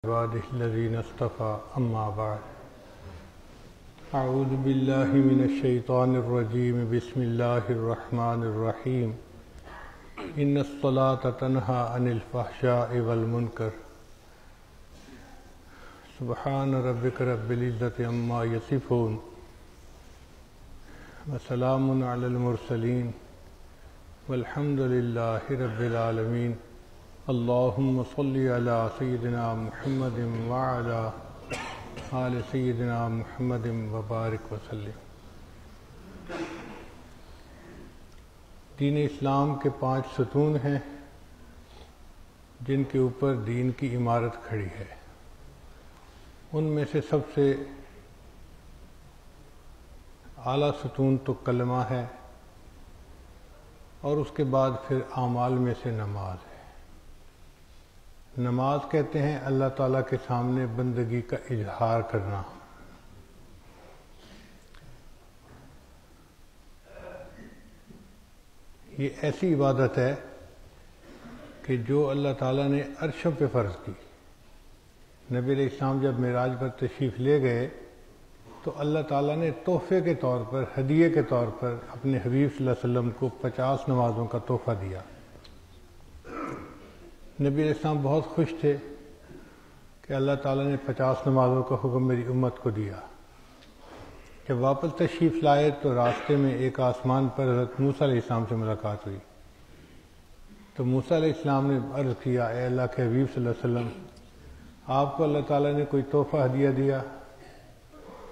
عباده الذين اصطفى أما بعد أعوذ بالله من الشيطان الرجيم بسم الله الرحمن الرحيم إن الصلاة تنهى عن الفحشاء والمنكر سبحان ربك رب العزة عما يصفون وسلام على المرسلين والحمد لله رب العالمين اللهم صل على سيدنا محمد وعلى آل سيدنا محمد وبارک وسلم۔ دین اسلام کے 5 ستون ہیں جن کے اوپر دین کی عمارت کھڑی ہے۔ ان میں سے سب سے اعلیٰ ستون تو کلمہ ہے، اور اس کے بعد پھر اعمال میں سے نماز ہے۔ نماز کہتے ہیں اللہ تعالیٰ کے سامنے بندگی کا اظہار کرنا۔ یہ ایسی عبادت ہے کہ جو اللہ تعالیٰ نے عرشوں پہ فرض کی۔ نبی علیہ السلام جب معراج پر تشریف لے گئے تو اللہ تعالیٰ نے تحفے کے طور پر، ہدیے کے طور پر اپنے حبیب صلی اللہ علیہ وسلم کو 50 نمازوں کا تحفہ دیا۔ نبی علیہ السلام بہت خوش تھے کہ اللہ تعالیٰ نے 50 نمازوں کا حکم میری امت کو دیا۔ جب واپس تشریف لائے تو راستے میں ایک آسمان پر حضرت موسیٰ علیہ السلام سے ملاقات ہوئی۔ تو موسیٰ علیہ السلام نے عرض کیا، اے اللہ کے حبیب صلی اللہ علیہ وسلم، آپ کو اللہ تعالیٰ نے کوئی تحفہ ہدیہ دیا؟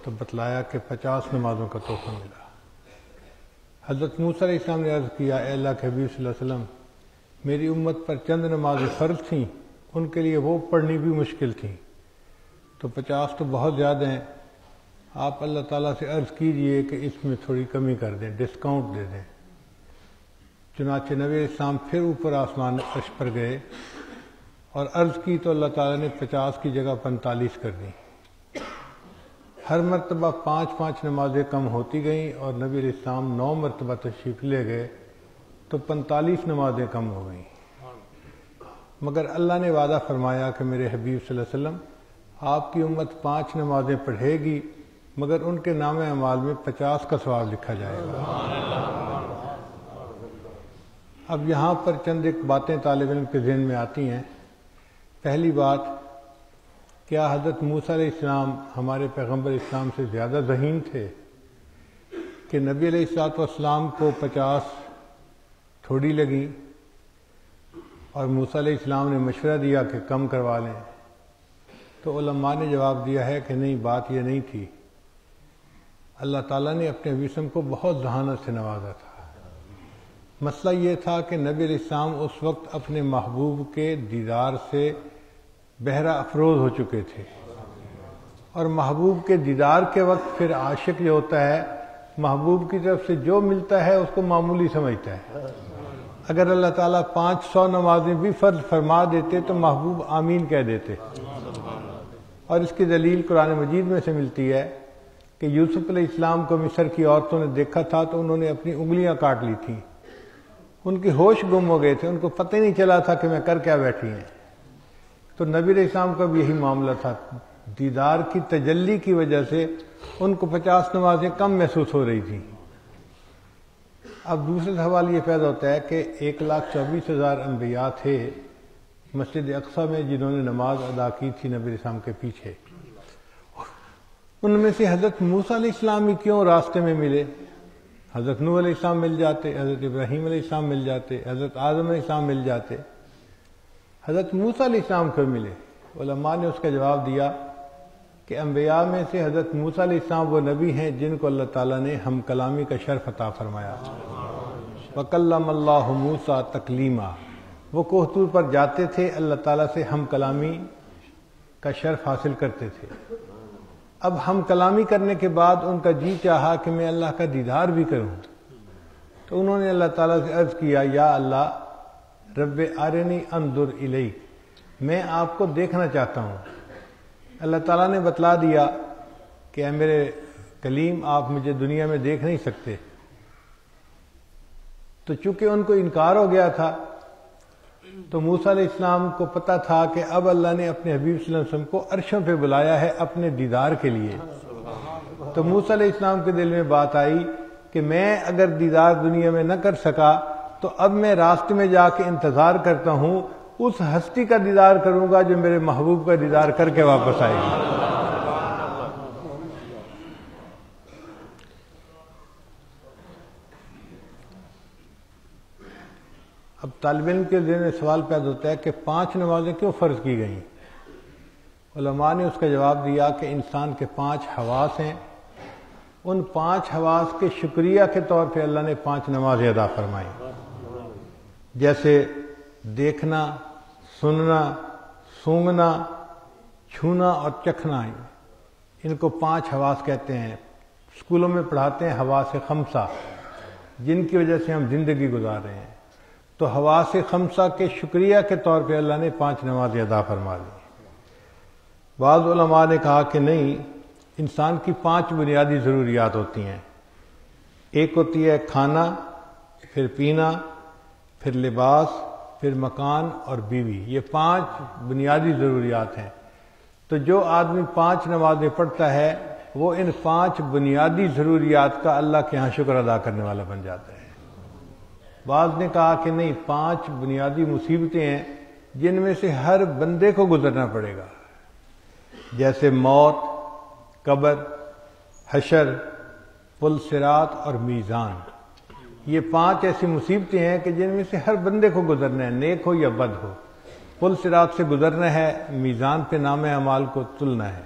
تو بتلایا کہ 50 نمازوں کا تحفہ ملا۔ حضرت موسیٰ علیہ السلام نے عرض کیا، اے اللہ کے حبیب صلی اللہ علیہ وسلم، میری امت پر چند نمازیں فرض تھیں، ان کے لیے وہ پڑھنی بھی مشکل تھیں، تو 50 تو بہت زیادہ ہیں، آپ اللہ تعالیٰ سے عرض کیجئے کہ اس میں تھوڑی کمی کر دیں، ڈسکاؤنٹ دے دیں۔ چنانچہ نبی علیہ السلام پھر اوپر آسمان عرش پر گئے اور عرض کی تو اللہ تعالیٰ نے 50 کی جگہ 45 کر دی۔ ہر مرتبہ 5 نمازیں کم ہوتی گئیں اور نبی علیہ السلام 9 مرتبہ تشریف لے گئے تو 45 نمازیں کم ہو گئیں۔ مگر اللہ نے وعدہ فرمایا کہ میرے حبیب صلی اللہ علیہ وسلم، آپ کی امت 5 نمازیں پڑھے گی مگر ان کے نام اعمال میں 50 کا ثواب لکھا جائے گا۔ اب یہاں پر چند ایک باتیں طالب علم کے ذہن میں آتی ہیں۔ پہلی بات، کیا حضرت موسیٰ علیہ السلام ہمارے پیغمبر اسلام سے زیادہ ذہین تھے کہ نبی علیہ السلام کو 50 تھوڑی لگی اور موسیٰ علیہ السلام نے مشورہ دیا کہ کم کروا لیں؟ تو علماء نے جواب دیا ہے کہ نہیں، بات یہ نہیں تھی۔ اللہ تعالیٰ نے اپنے وسم کو بہت ذہانت سے نوازا تھا۔ مسئلہ یہ تھا کہ نبی علیہ السلام اس وقت اپنے محبوب کے دیدار سے بہرہ افروز ہو چکے تھے، اور محبوب کے دیدار کے وقت پھر عاشق جو ہوتا ہے محبوب کی طرف سے جو ملتا ہے اس کو معمولی سمجھتا ہے۔ اگر اللہ تعالیٰ 500 نمازیں بھی فرض فرما دیتے تو محبوب آمین کہہ دیتے۔ اور اس کی دلیل قرآن مجید میں سے ملتی ہے کہ یوسف علیہ السلام کو مصر کی عورتوں نے دیکھا تھا تو انہوں نے اپنی انگلیاں کاٹ لی تھیں، ان کی ہوش گم ہو گئے تھے، ان کو پتہ ہی نہیں چلا تھا کہ میں کر کیا بیٹھی ہیں۔ تو نبی علیہ السلام کا بھی یہی معاملہ تھا، دیدار کی تجلی کی وجہ سے ان کو 50 نمازیں کم محسوس ہو رہی تھیں۔ اب دوسرا سوال یہ پیدا ہوتا ہے کہ 1,24,000 انبیاء تھے مسجد اقصیٰ میں جنہوں نے نماز ادا کی تھی نبی علیہ السلام کے پیچھے، ان میں سے حضرت موسیٰ علیہ السلام ہی کیوں راستے میں ملے؟ حضرت نوح علیہ السلام مل جاتے، حضرت ابراہیم علیہ السلام مل جاتے، حضرت آدم علیہ السلام مل جاتے، حضرت موسیٰ علیہ السلام کیوں ملے؟ علماء نے اس کا جواب دیا کہ انبیاء میں سے حضرت موسیٰ علیہ السلام وہ نبی ہیں جن کو اللہ تعالیٰ نے ہم کلامی کا شرف عطا فرمایا۔ وَكَلَّمَ اللَّهُ مُوسَىٰ تَكْلِيمًا، وہ کوہ طور پر جاتے تھے، اللہ تعالیٰ سے ہم کلامی کا شرف حاصل کرتے تھے۔ اب ہم کلامی کرنے کے بعد ان کا جی چاہا کہ میں اللہ کا دیدار بھی کروں، تو انہوں نے اللہ تعالیٰ سے عرض کیا، یا اللہ رب ارنی انظر الیک، میں آپ کو دیکھنا چاہتا ہوں۔ اللہ تعالیٰ نے بتلا دیا کہ اے میرے کلیم، آپ مجھے دنیا میں دیکھ نہیں سکتے۔ تو چونکہ ان کو انکار ہو گیا تھا تو موسیٰ علیہ السلام کو پتہ تھا کہ اب اللہ نے اپنے حبیب صلی اللہ علیہ وسلم کو عرشوں پہ بلایا ہے اپنے دیدار کے لیے. تو موسیٰ علیہ السلام کے دل میں بات آئی کہ میں اگر دیدار دنیا میں نہ کر سکا تو اب میں راستے میں جا کے انتظار کرتا ہوں، اس ہستی کا دیدار کروں گا جو میرے محبوب کا دیدار کر کے واپس آئے گی. اب طالب علم کے ذہن میں سوال پیدا ہوتا ہے کہ 5 نمازیں کیوں فرض کی گئیں؟ علماء نے اس کا جواب دیا کہ انسان کے 5 حواس ہیں، ان 5 حواس کے شکریہ کے طور پہ اللہ نے 5 نمازیں ادا فرمائی. جیسے دیکھنا، سننا، سونگھنا، چھونا اور چکھنا، ان کو 5 حواس کہتے ہیں. اسکولوں میں پڑھاتے ہیں حواس خمسہ، جن کی وجہ سے ہم زندگی گزار رہے ہیں. تو حواس خمسہ کے شکریہ کے طور پہ اللہ نے 5 نمازیں ادا فرما دی. بعض علماء نے کہا کہ نہیں، انسان کی 5 بنیادی ضروریات ہوتی ہیں. ایک ہوتی ہے کھانا، پھر پینا، پھر لباس، پھر مکان اور بیوی. یہ 5 بنیادی ضروریات ہیں. تو جو آدمی 5 نمازیں پڑھتا ہے وہ ان 5 بنیادی ضروریات کا اللہ کے ہاں شکر ادا کرنے والا بن جاتا ہے. بعض نے کہا کہ نہیں، 5 بنیادی مصیبتیں ہیں جن میں سے ہر بندے کو گزرنا پڑے گا، جیسے موت، قبر، حشر، پل صراط اور میزان. یہ 5 ایسی مصیبتیں ہیں کہ جن میں سے ہر بندے کو گزرنا ہے، نیک ہو یا بد ہو. پل صراط سے گزرنا ہے، میزان پہ نام اعمال کو تلنا ہے.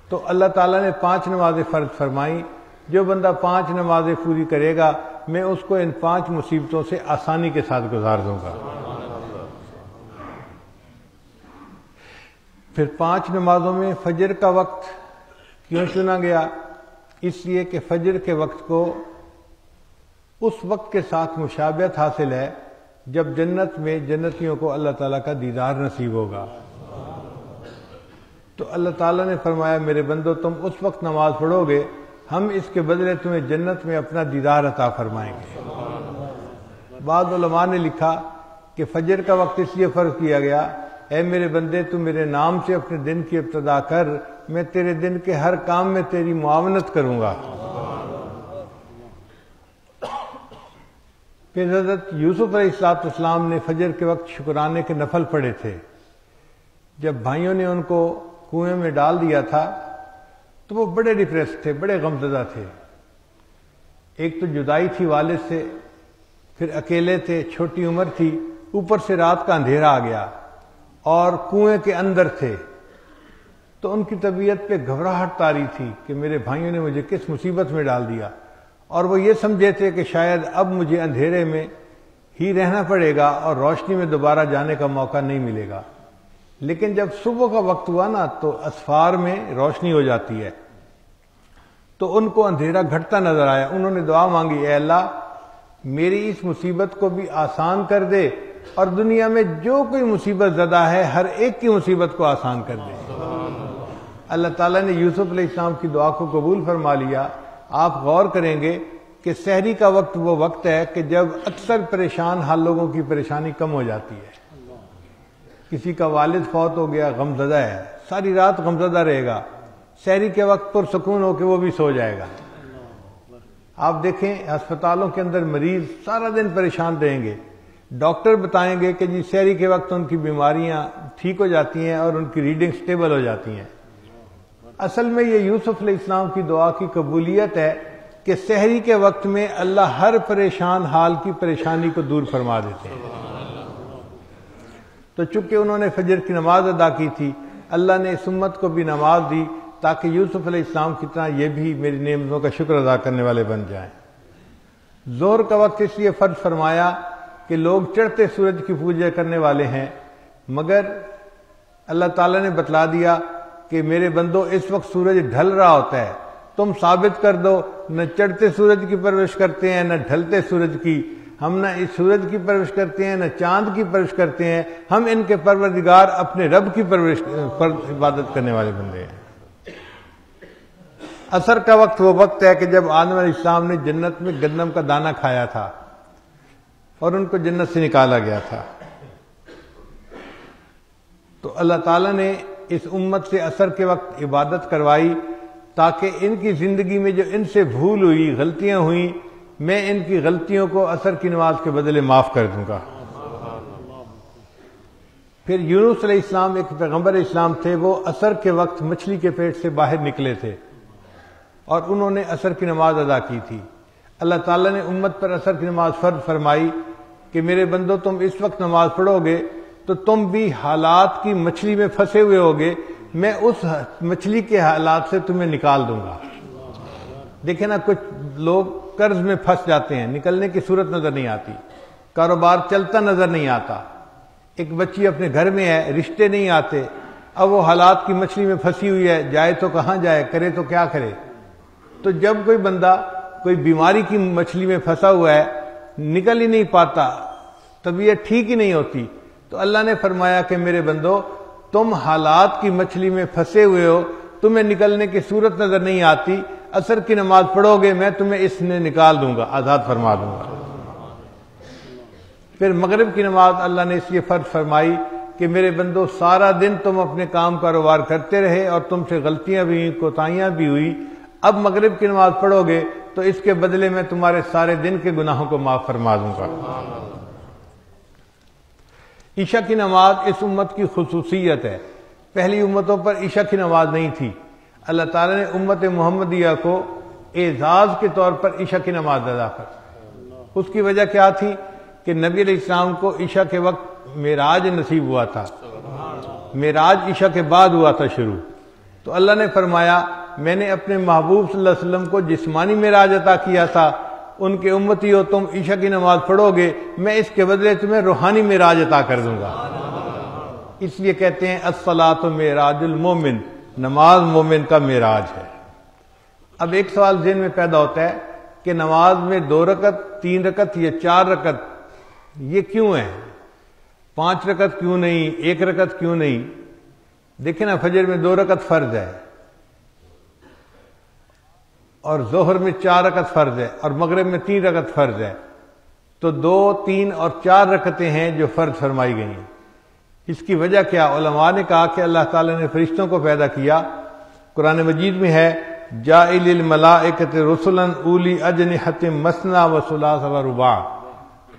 تو اللہ تعالیٰ نے 5 نمازیں فرض فرمائیں. جو بندہ 5 نمازیں پوری کرے گا میں اس کو ان 5 مصیبتوں سے آسانی کے ساتھ گزار دوں گا. پھر 5 نمازوں میں فجر کا وقت کیوں چنا گیا؟ اس لیے کہ فجر کے وقت کو اس وقت کے ساتھ مشابہت حاصل ہے جب جنت میں جنتیوں کو اللہ تعالیٰ کا دیدار نصیب ہوگا. تو اللہ تعالیٰ نے فرمایا میرے بندو تم اس وقت نماز پڑھو گے، ہم اس کے بدلے تمہیں جنت میں اپنا دیدار عطا فرمائیں گے. بعض علماء نے لکھا کہ فجر کا وقت اس لیے فرض کیا گیا، اے میرے بندے تو میرے نام سے اپنے دن کی ابتدا کر، میں تیرے دن کے ہر کام میں تیری معاونت کروں گا. پھر حضرت یوسف علیہ السلام نے فجر کے وقت شکرانے کے نفل پڑھے تھے. جب بھائیوں نے ان کو کنویں میں ڈال دیا تھا تو وہ بڑے ڈپریس تھے، بڑے غمزدہ تھے. ایک تو جدائی تھی والد سے، پھر اکیلے تھے، چھوٹی عمر تھی، اوپر سے رات کا اندھیرا آ گیا اور کنویں کے اندر تھے. تو ان کی طبیعت پہ گھبراہٹ طاری تھی کہ میرے بھائیوں نے مجھے کس مصیبت میں ڈال دیا، اور وہ یہ سمجھے تھے کہ شاید اب مجھے اندھیرے میں ہی رہنا پڑے گا اور روشنی میں دوبارہ جانے کا موقع نہیں ملے گا. لیکن جب صبح کا وقت ہوا نا تو اسفار میں روشنی ہو جاتی ہے، تو ان کو اندھیرا گھٹتا نظر آیا. انہوں نے دعا مانگی، اے اللہ میری اس مصیبت کو بھی آسان کر دے اور دنیا میں جو کوئی مصیبت زدہ ہے ہر ایک کی مصیبت کو آسان کر دے. اللہ تعالیٰ نے یوسف علیہ السلام کی دعا کو قبول فرما لیا. آپ غور کریں گے کہ سحری کا وقت وہ وقت ہے کہ جب اکثر پریشان حال لوگوں کی پریشانی کم ہو جاتی ہے. کسی کا والد فوت ہو گیا، غمزدہ ہے، ساری رات غمزدہ رہے گا، سحری کے وقت پرسکون ہو کے وہ بھی سو جائے گا. آپ دیکھیں ہسپتالوں کے اندر مریض سارا دن پریشان رہیں گے، ڈاکٹر بتائیں گے کہ جی سحری کے وقت ان کی بیماریاں ٹھیک ہو جاتی ہیں اور ان کی ریڈنگ سٹیبل ہو جاتی ہیں. اصل میں یہ یوسف علیہ السلام کی دعا کی قبولیت ہے کہ سحری کے وقت میں اللہ ہر پریشان حال کی پریشانی کو دور فرما دیتے ہیں. تو چونکہ انہوں نے فجر کی نماز ادا کی تھی، اللہ نے اس امت کو بھی نماز دی تاکہ یوسف علیہ السلام کی طرح یہ بھی میری نعمتوں کا شکر ادا کرنے والے بن جائیں. ظہر کا وقت اس لیے فرض فرمایا کہ لوگ چڑھتے سورج کی پوجا کرنے والے ہیں، مگر اللہ تعالیٰ نے بتلا دیا کہ میرے بندو اس وقت سورج ڈھل رہا ہوتا ہے، تم ثابت کر دو نہ چڑھتے سورج کی پرورش کرتے ہیں نہ ڈھلتے سورج کی. ہم نہ اس سورج کی پرورش کرتے ہیں نہ چاند کی پرورش کرتے ہیں، ہم ان کے پروردگار اپنے رب کی پرورش پر عبادت کرنے والے بندے ہیں. عصر کا وقت وہ وقت ہے کہ جب آدم علیہ السلام نے جنت میں گندم کا دانہ کھایا تھا اور ان کو جنت سے نکالا گیا تھا. تو اللہ تعالیٰ نے اس امت سے عصر کے وقت عبادت کروائی تاکہ ان کی زندگی میں جو ان سے بھول ہوئی، غلطیاں ہوئیں، میں ان کی غلطیوں کو عصر کی نماز کے بدلے معاف کر دوں گا۔ پھر یونس علیہ السلام ایک پیغمبر اسلام تھے، وہ عصر کے وقت مچھلی کے پیٹ سے باہر نکلے تھے اور انہوں نے عصر کی نماز ادا کی تھی۔ اللہ تعالیٰ نے امت پر عصر کی نماز فرض فرمائی کہ میرے بندو تم اس وقت نماز پڑھو گے تو تم بھی حالات کی مچھلی میں پھنسے ہوئے ہوگے، میں اس مچھلی کے حالات سے تمہیں نکال دوں گا۔ دیکھیں نا، کچھ لوگ قرض میں پھنس جاتے ہیں، نکلنے کی صورت نظر نہیں آتی، کاروبار چلتا نظر نہیں آتا، ایک بچی اپنے گھر میں ہے، رشتے نہیں آتے، اب وہ حالات کی مچھلی میں پھنسی ہوئی ہے، جائے تو کہاں جائے، کرے تو کیا کرے۔ تو جب کوئی بندہ کوئی بیماری کی مچھلی میں پھنسا ہوا ہے، نکل ہی نہیں پاتا، طبیعت ٹھیک ہی نہیں ہوتی، تو اللہ نے فرمایا کہ میرے بندو تم حالات کی مچھلی میں پھنسے ہوئے ہو، تمہیں نکلنے کی صورت نظر نہیں آتی، عصر کی نماز پڑھو گے میں تمہیں اس نے نکال دوں گا، آزاد فرما دوں گا۔ پھر مغرب کی نماز اللہ نے اس لیے فرض فرمائی کہ میرے بندو سارا دن تم اپنے کام کاروبار کرتے رہے اور تم سے غلطیاں بھی ہوئیں، کوتاہیاں بھی ہوئی، اب مغرب کی نماز پڑھو گے تو اس کے بدلے میں تمہارے سارے دن کے گناہوں کو معاف فرما دوں گا۔ عشاء کی نماز اس امت کی خصوصیت ہے، پہلی امتوں پر عشاء کی نماز نہیں تھی، اللہ تعالیٰ نے امت محمدیہ کو اعزاز کے طور پر عشاء کی نماز ادا کر۔ اس کی وجہ کیا تھی کہ نبی علیہ السلام کو عشاء کے وقت معراج نصیب ہوا تھا، معراج عشاء کے بعد ہوا تھا شروع، تو اللہ نے فرمایا میں نے اپنے محبوب صلی اللہ علیہ وسلم کو جسمانی معراج عطا کیا تھا، ان کے امتی ہو تم عشاء کی نماز پڑھو گے میں اس کے بدلے تمہیں روحانی معراج عطا کر دوں گا۔ اس لیے کہتے ہیں الصلاۃ معراج المومن، نماز مومن کا معراج ہے۔ اب ایک سوال ذہن میں پیدا ہوتا ہے کہ نماز میں 2 رکعت 3 رکعت یا 4 رکعت یہ کیوں ہے، 5 رکعت کیوں نہیں، 1 رکعت کیوں نہیں؟ دیکھیں نا، فجر میں 2 رکعت فرض ہے اور ظہر میں 4 رکعت فرض ہے اور مغرب میں 3 رکعت فرض ہے، تو 2 3 اور 4 رکعتیں ہیں جو فرض فرمائی گئی ہیں۔ اس کی وجہ کیا؟ علماء نے کہا کہ اللہ تعالیٰ نے فرشتوں کو پیدا کیا، قرآن مجید میں ہے جاعل الملائکۃ رسلا اولی اجنحۃ مثنی و ثلاث و رباع،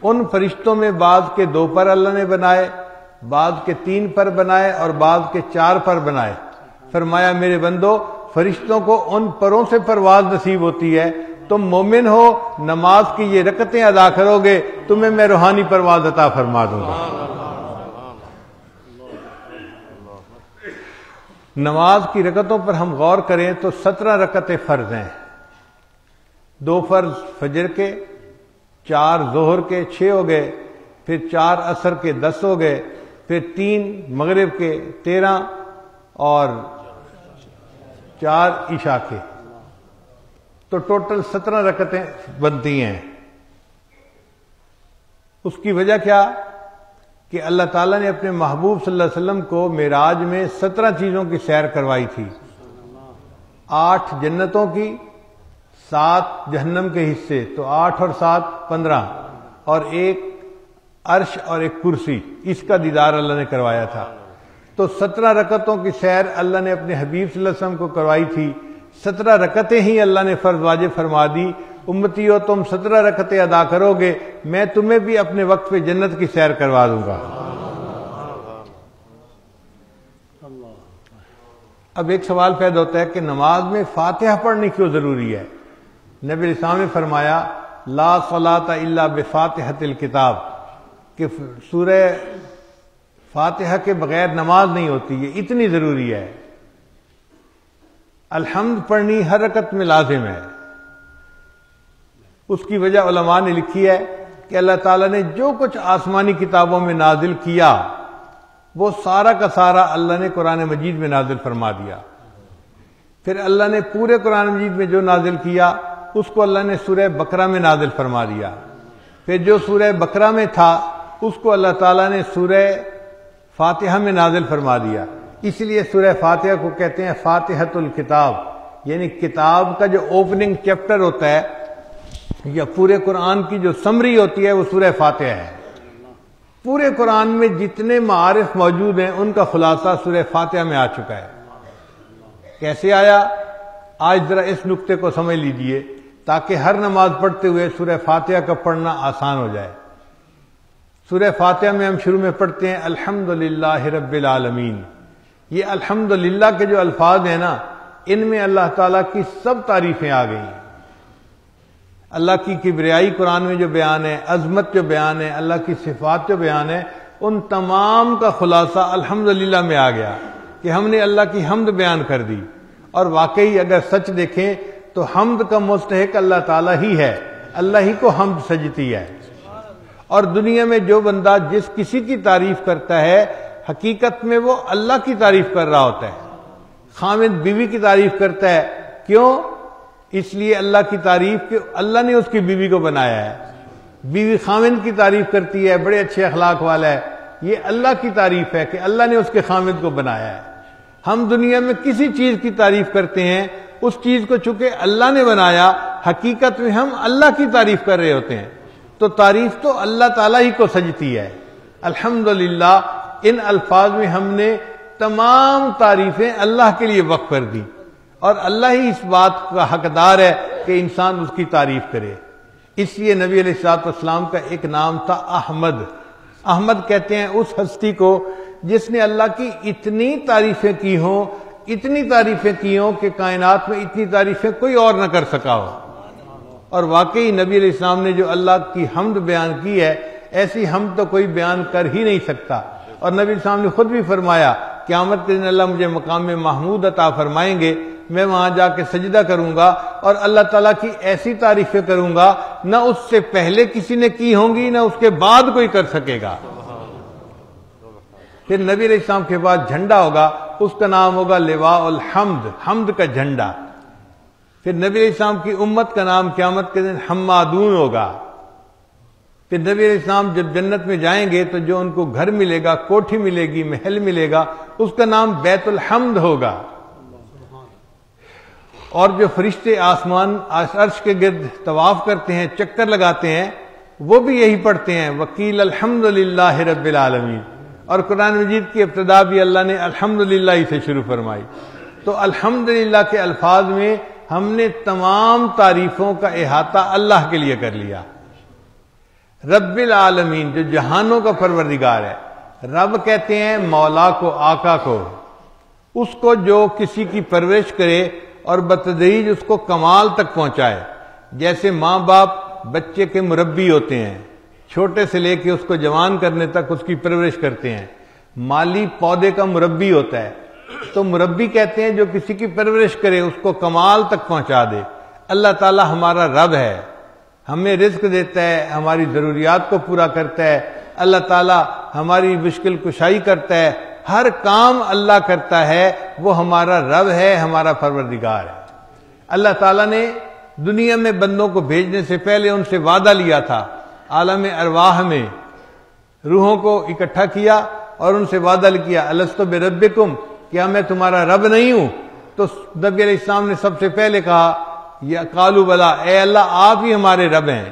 ان فرشتوں میں بعض کے 2 پر اللہ نے بنائے، بعض کے 3 پر بنائے اور بعض کے 4 پر بنائے۔ فرمایا میرے بندو فرشتوں کو ان پروں سے پرواز نصیب ہوتی ہے، تم مومن ہو، نماز کی یہ رکعتیں ادا کرو گے تمہیں میں روحانی پرواز عطا فرما دوں گا۔ نماز کی رکعتوں پر ہم غور کریں تو 17 رکعتیں فرض ہیں، 2 فرض فجر کے، 4 ظہر کے 6 ہو گئے، پھر 4 عصر کے 10 ہو گئے، پھر 3 مغرب کے 13 اور 4 عشاء کے، تو ٹوٹل 17 رکعتیں بنتی ہیں۔ اس کی وجہ کیا کہ اللہ تعالیٰ نے اپنے محبوب صلی اللہ علیہ وسلم کو معراج میں 17 چیزوں کی سیر کروائی تھی، 8 جنتوں کی، 7 جہنم کے حصے، تو 8 اور 7 15، اور 1 عرش اور 1 کرسی، اس کا دیدار اللہ نے کروایا تھا۔ تو 17 رکعتوں کی سیر اللہ نے اپنے حبیب صلی اللہ علیہ وسلم کو کروائی تھی، 17 رکعتیں ہی اللہ نے فرض واجب فرما دی، امتیو تم 17 رکعتیں ادا کرو گے میں تمہیں بھی اپنے وقت پہ جنت کی سیر کروا دوں گا۔ اب ایک سوال پیدا ہوتا ہے کہ نماز میں فاتحہ پڑھنی کیوں ضروری ہے؟ نبی علیہ السلام نے فرمایا لا صلاۃ الا بفاتحۃ الکتاب، کہ سورہ فاتحہ کے بغیر نماز نہیں ہوتی، یہ اتنی ضروری ہے۔ الحمد پڑھنی ہر رکعت میں لازم ہے۔ اس کی وجہ علماء نے لکھی ہے کہ اللہ تعالیٰ نے جو کچھ آسمانی کتابوں میں نازل کیا وہ سارا کا سارا اللہ نے قرآن مجید میں نازل فرما دیا، پھر اللہ نے پورے قرآن مجید میں جو نازل کیا اس کو اللہ نے سورہ بقرہ میں نازل فرما دیا، پھر جو سورہ بقرہ میں تھا اس کو اللہ تعالیٰ نے سورہ فاتحہ میں نازل فرما دیا۔ اس لیے سورہ فاتحہ کو کہتے ہیں فاتحۃ الکتاب، یعنی کتاب کا جو اوپننگ چیپٹر ہوتا ہے یا پورے قرآن کی جو سمری ہوتی ہے وہ سورہ فاتحہ ہے۔ پورے قرآن میں جتنے معارف موجود ہیں ان کا خلاصہ سورہ فاتحہ میں آ چکا ہے۔ کیسے آیا؟ آج ذرا اس نقطے کو سمجھ لیجئے تاکہ ہر نماز پڑھتے ہوئے سورہ فاتحہ کا پڑھنا آسان ہو جائے۔ سورہ فاتحہ میں ہم شروع میں پڑھتے ہیں الحمدللہ رب العالمین۔ یہ الحمدللہ کے جو الفاظ ہیں نا، ان میں اللہ تعالیٰ کی سب تعریفیں آ گئی ہیں۔ اللہ کی کبریائی قرآن میں جو بیان ہے، عظمت جو بیان ہے، اللہ کی صفات جو بیان ہے، ان تمام کا خلاصہ الحمدللہ میں آ گیا کہ ہم نے اللہ کی حمد بیان کر دی۔ اور واقعی اگر سچ دیکھیں تو حمد کا مستحق اللہ تعالیٰ ہی ہے، اللہ ہی کو حمد سجتی ہے۔ اور دنیا میں جو بندہ جس کسی کی تعریف کرتا ہے، حقیقت میں وہ اللہ کی تعریف کر رہا ہوتا ہے۔ خامد بیوی کی تعریف کرتا ہے، کیوں؟ اس لیے اللہ کی تعریف کہ اللہ نے اس کی بیوی کو بنایا ہے۔ بیوی خامد کی تعریف کرتی ہے، بڑے اچھے اخلاق والا ہے، یہ اللہ کی تعریف ہے کہ اللہ نے اس کے خامد کو بنایا ہے۔ ہم دنیا میں کسی چیز کی تعریف کرتے ہیں، اس چیز کو چونکہ اللہ نے بنایا، حقیقت میں ہم اللہ کی تعریف کر رہے ہوتے ہیں۔ تو تعریف تو اللہ تعالیٰ ہی کو سجتی ہے۔ الحمدللہ ان الفاظ میں ہم نے تمام تعریفیں اللہ کے لیے وقف کر دی، اور اللہ ہی اس بات کا حقدار ہے کہ انسان اس کی تعریف کرے۔ اس لیے نبی علیہ الصلوۃ والسلام کا ایک نام تھا احمد۔ احمد کہتے ہیں اس ہستی کو جس نے اللہ کی اتنی تعریفیں کی ہوں، اتنی تعریفیں کی ہوں کہ کائنات میں اتنی تعریفیں کوئی اور نہ کر سکا ہو۔ اور واقعی نبی علیہ السلام نے جو اللہ کی حمد بیان کی ہے، ایسی حمد تو کوئی بیان کر ہی نہیں سکتا۔ اور نبی علیہ السلام نے خود بھی فرمایا قیامت کے دن اللہ مجھے مقام محمود عطا فرمائیں گے، میں وہاں جا کے سجدہ کروں گا اور اللہ تعالیٰ کی ایسی تعریفیں کروں گا نہ اس سے پہلے کسی نے کی ہوں گی، نہ اس کے بعد کوئی کر سکے گا۔ پھر نبی علیہ السلام کے بعد جھنڈا ہوگا، اس کا نام ہوگا لواء الحمد، حمد کا جھنڈا۔ پھر نبی علیہ السلام کی امت کا نام قیامت کے دن حمادون ہوگا۔ پھر نبی علیہ السلام جب جنت میں جائیں گے تو جو ان کو گھر ملے گا، کوٹھی ملے گی، محل ملے گا، اس کا نام بیت الحمد ہوگا۔ اور جو فرشتے آسمان عرش کے گرد طواف کرتے ہیں، چکر لگاتے ہیں، وہ بھی یہی پڑھتے ہیں وکیل الحمدللہ رب العالمین۔ اور قرآن مجید کی ابتدا بھی اللہ نے الحمدللہ ہی سے شروع فرمائی۔ تو الحمدللہ کے الفاظ میں ہم نے تمام تعریفوں کا احاطہ اللہ کے لیے کر لیا۔ رب العالمین جو جہانوں کا پروردگار ہے، رب کہتے ہیں مولا کو، آقا کو، اس کو جو کسی کی پرورش کرے اور بتدریج اس کو کمال تک پہنچائے۔ جیسے ماں باپ بچے کے مربی ہوتے ہیں، چھوٹے سے لے کے اس کو جوان کرنے تک اس کی پرورش کرتے ہیں۔ مالی پودے کا مربی ہوتا ہے، تو مربی کہتے ہیں جو کسی کی پرورش کرے، اس کو کمال تک پہنچا دے۔ اللہ تعالی ہمارا رب ہے، ہمیں رزق دیتا ہے، ہماری ضروریات کو پورا کرتا ہے، اللہ تعالی ہماری مشکل کشائی کرتا ہے، ہر کام اللہ کرتا ہے، وہ ہمارا رب ہے، ہمارا پروردگار ہے۔ اللہ تعالیٰ نے دنیا میں بندوں کو بھیجنے سے پہلے ان سے وعدہ لیا تھا، عالم ارواح میں روحوں کو اکٹھا کیا اور ان سے وعدہ کیا الستو بربکم، کیا میں تمہارا رب نہیں ہوں؟ تو نبی علیہ السلام نے سب سے پہلے کہا یا قالوا بلا، اے اللہ آپ ہی ہمارے رب ہیں۔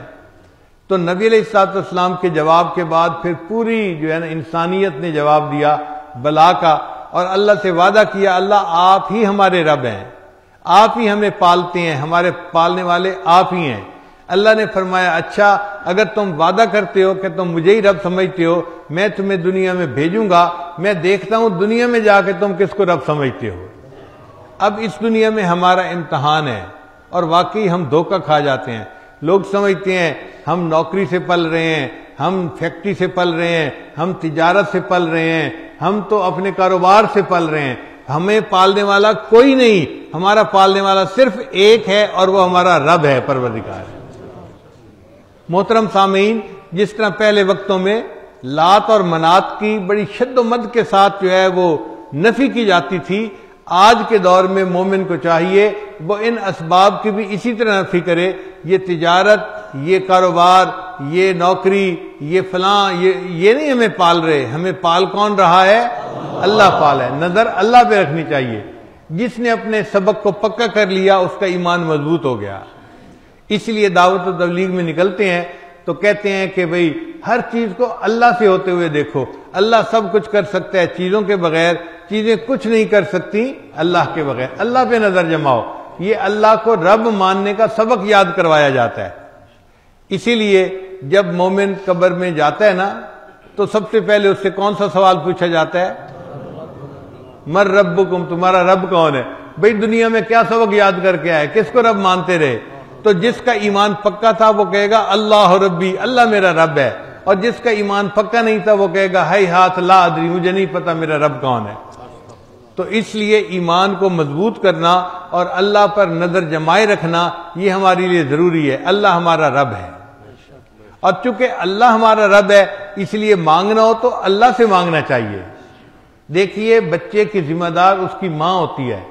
تو نبی علیہ السلام کے جواب کے بعد پھر پوری جو ہے نا انسانیت نے جواب دیا بلا کا، اور اللہ سے وعدہ کیا اللہ آپ ہی ہمارے رب ہیں، آپ ہی ہمیں پالتے ہیں، ہمارے پالنے والے آپ ہی ہیں۔ اللہ نے فرمایا اچھا اگر تم وعدہ کرتے ہو کہ تم مجھے ہی رب سمجھتے ہو، میں تمہیں دنیا میں بھیجوں گا، میں دیکھتا ہوں دنیا میں جا کے تم کس کو رب سمجھتے ہو۔ اب اس دنیا میں ہمارا امتحان ہے، اور واقعی ہم دھوکہ کھا جاتے ہیں۔ لوگ سمجھتے ہیں ہم نوکری سے پل رہے ہیں، ہم فیکٹری سے پل رہے ہیں، ہم تجارت سے پل رہے ہیں، ہم تو اپنے کاروبار سے پل رہے ہیں، ہمیں پالنے والا کوئی نہیں، ہمارا پالنے والا صرف ایک ہے اور وہ ہمارا رب ہے، پروردگار ہے۔ محترم سامعین، جس طرح پہلے وقتوں میں لات اور منات کی بڑی شد و مد کے ساتھ جو ہے وہ نفی کی جاتی تھی، آج کے دور میں مومن کو چاہیے وہ ان اسباب کی بھی اسی طرح نفی کرے۔ یہ تجارت، یہ کاروبار، یہ نوکری، یہ فلاں، یہ نہیں ہمیں پال رہے، ہمیں پال کون رہا ہے؟ اللہ پال ہے۔ نظر اللہ پہ رکھنی چاہیے۔ جس نے اپنے سبق کو پکا کر لیا اس کا ایمان مضبوط ہو گیا۔ اس لیے دعوت و تبلیغ میں نکلتے ہیں تو کہتے ہیں کہ بھئی ہر چیز کو اللہ سے ہوتے ہوئے دیکھو، اللہ سب کچھ کر سکتا ہے، چیزوں کے بغیر چیزیں کچھ نہیں کر سکتی اللہ کے بغیر، اللہ پہ نظر جماؤ۔ یہ اللہ کو رب ماننے کا سبق یاد کروایا جاتا ہے۔ اسی لیے جب مومن قبر میں جاتا ہے نا تو سب سے پہلے اس سے کون سا سوال پوچھا جاتا ہے؟ مر ربکم، تمہارا رب کون ہے؟ بھئی دنیا میں کیا سبق یاد کر کے آئے، کس کو رب مانتے رہے؟ تو جس کا ایمان پکا تھا وہ کہے گا اللہ ربی، اللہ میرا رب ہے، اور جس کا ایمان پکا نہیں تھا وہ کہے گا ہائی ہاتھ لا ادری، مجھے نہیں پتا میرا رب کون ہے۔ تو اس لیے ایمان کو مضبوط کرنا اور اللہ پر نظر جمائے رکھنا یہ ہمارے لیے ضروری ہے۔ اللہ ہمارا رب ہے، اور چونکہ اللہ ہمارا رب ہے اس لیے مانگنا ہو تو اللہ سے مانگنا چاہیے۔ دیکھیے بچے کی ذمہ دار اس کی ماں ہوتی ہے۔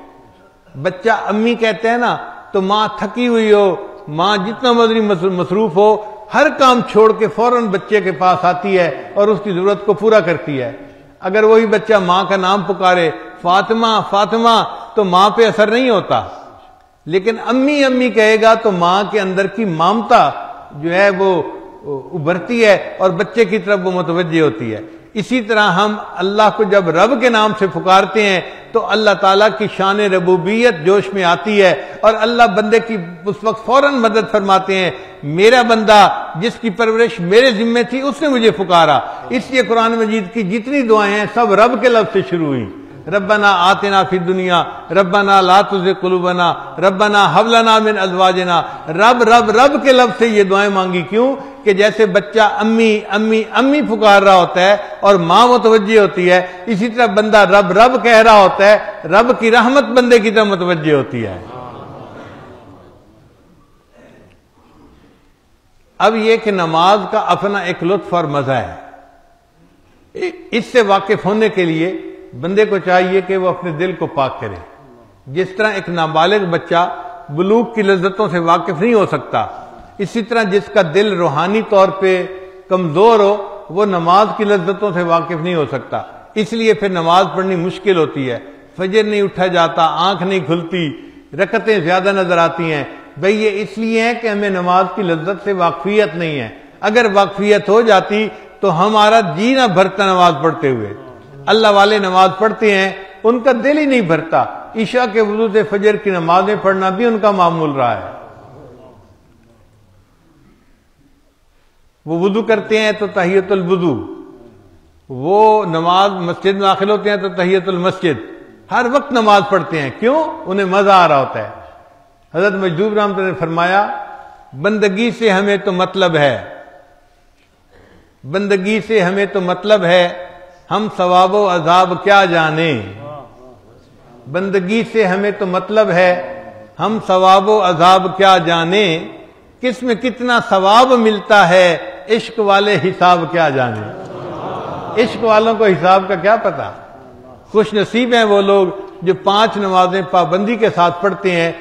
بچہ امی کہتے ہیں نا تو ماں تھکی ہوئی ہو، ماں جتنا مرضی مصروف ہو، ہر کام چھوڑ کے فوراً بچے کے پاس آتی ہے اور اس کی ضرورت کو پورا کرتی ہے۔ اگر وہی بچہ ماں کا نام پکارے فاطمہ فاطمہ تو ماں پہ اثر نہیں ہوتا، لیکن امی امی کہے گا تو ماں کے اندر کی ممتا جو ہے وہ ابھرتی ہے اور بچے کی طرف وہ متوجہ ہوتی ہے۔ اسی طرح ہم اللہ کو جب رب کے نام سے پکارتے ہیں تو اللہ تعالیٰ کی شان ربوبیت جوش میں آتی ہے اور اللہ بندے کی اس وقت فوراً مدد فرماتے ہیں۔ میرا بندہ جس کی پرورش میرے ذمے تھی اس نے مجھے پکارا۔ اس لیے قرآن مجید کی جتنی دعائیں ہیں سب رب کے لفظ سے شروع ہوئی۔ ربنا آتنا فی الدنیا، ربنا لا تزغ قلوبنا، ربنا هب لنا من ازواجنا۔ رب رب رب کے لفظ سے یہ دعائیں مانگی، کیوں کہ جیسے بچہ امی امی امی پکار رہا ہوتا ہے اور ماں متوجہ ہوتی ہے، اسی طرح بندہ رب رب کہہ رہا ہوتا ہے، رب کی رحمت بندے کی طرف متوجہ ہوتی ہے۔ اب یہ کہ نماز کا اپنا ایک لطف اور مزہ ہے، اس سے واقف ہونے کے لیے بندے کو چاہیے کہ وہ اپنے دل کو پاک کرے۔ جس طرح ایک نابالغ بچہ بلوغ کی لذتوں سے واقف نہیں ہو سکتا، اسی طرح جس کا دل روحانی طور پہ کمزور ہو وہ نماز کی لذتوں سے واقف نہیں ہو سکتا۔ اس لیے پھر نماز پڑھنی مشکل ہوتی ہے، فجر نہیں اٹھا جاتا، آنکھ نہیں کھلتی، رکعتیں زیادہ نظر آتی ہیں۔ بھئی یہ اس لیے ہے کہ ہمیں نماز کی لذت سے واقفیت نہیں ہے۔ اگر واقفیت ہو جاتی تو ہمارا جی نہ بھرتا نماز پڑھتے ہوئے۔ اللہ والے نماز پڑھتے ہیں ان کا دل ہی نہیں بھرتا۔ عشاء کے وضو سے فجر کی نمازیں پڑھنا بھی ان کا معمول رہا ہے۔ وہ وضو کرتے ہیں تو تحیۃ الوضو، وہ نماز مسجد میں داخل ہوتے ہیں تو تحیۃ المسجد، ہر وقت نماز پڑھتے ہیں، کیوں؟ انہیں مزہ آ رہا ہوتا ہے۔ حضرت مجذوب رحمۃ اللہ نے فرمایا بندگی سے ہمیں تو مطلب ہے، بندگی سے ہمیں تو مطلب ہے، ہم ثواب و عذاب کیا جانیں۔ بندگی سے ہمیں تو مطلب ہے، ہم ثواب و عذاب کیا جانیں، کس میں کتنا ثواب ملتا ہے، عشق والے حساب کیا جانیں۔ عشق والوں کو حساب کا کیا پتا۔ خوش نصیب ہیں وہ لوگ جو 5 نمازیں پابندی کے ساتھ پڑھتے ہیں۔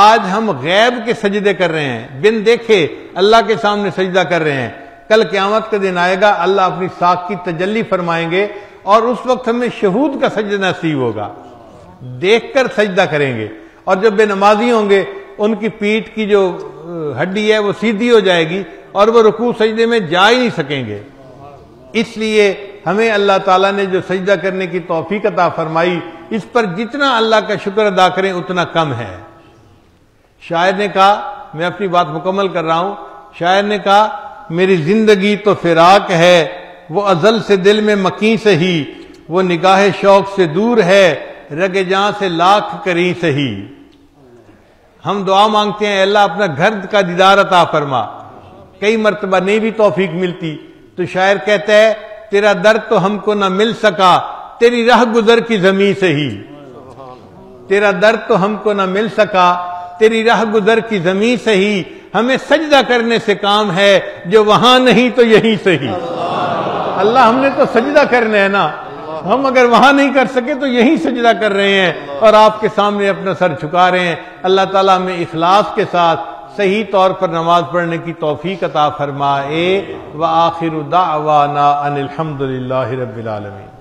آج ہم غیب کے سجدے کر رہے ہیں، بن دیکھے اللہ کے سامنے سجدہ کر رہے ہیں۔ کل قیامت کا دن آئے گا، اللہ اپنی ساکھ کی تجلی فرمائیں گے اور اس وقت ہمیں شہود کا سجدہ نصیب ہوگا، دیکھ کر سجدہ کریں گے۔ اور جب بے نمازی ہوں گے ان کی پیٹھ کی جو ہڈی ہے وہ سیدھی ہو جائے گی اور وہ رکوع سجدے میں جا ہی نہیں سکیں گے۔ اس لیے ہمیں اللہ تعالیٰ نے جو سجدہ کرنے کی توفیق عطا فرمائی، اس پر جتنا اللہ کا شکر ادا کریں اتنا کم ہے۔ شاعر نے کہا، میں اپنی بات مکمل کر رہا ہوں، شاعر نے کہا میری زندگی تو فراق ہے، وہ ازل سے دل میں مکیں سہی، وہ نگاہ شوق سے دور ہے، رگ جاں سے لاکھ کریں سہی۔ ہم دعا مانگتے ہیں اللہ اپنا گھر کا دیدار عطا فرما، کئی مرتبہ نہیں بھی توفیق ملتی تو شاعر کہتا ہے تیرا در تو ہم کو نہ مل سکا، تیری راہ گزر کی زمین سے ہی۔ تیرا در تو ہم کو نہ مل سکا، تیری راہ گزر کی زمین سے ہی، ہمیں سجدہ کرنے سے کام ہے، جو وہاں نہیں تو یہیں سے ہی۔ اللہ ہم نے تو سجدہ کرنا ہے نا، ہم اگر وہاں نہیں کر سکے تو یہیں سجدہ کر رہے ہیں اور آپ کے سامنے اپنا سر جھکا رہے ہیں۔ اللہ تعالیٰ ہمیں اخلاص کے ساتھ صحیح طور پر نماز پڑھنے کی توفیق عطا فرمائے۔ وآخر دعوانا ان الحمد للہ رب العالمین۔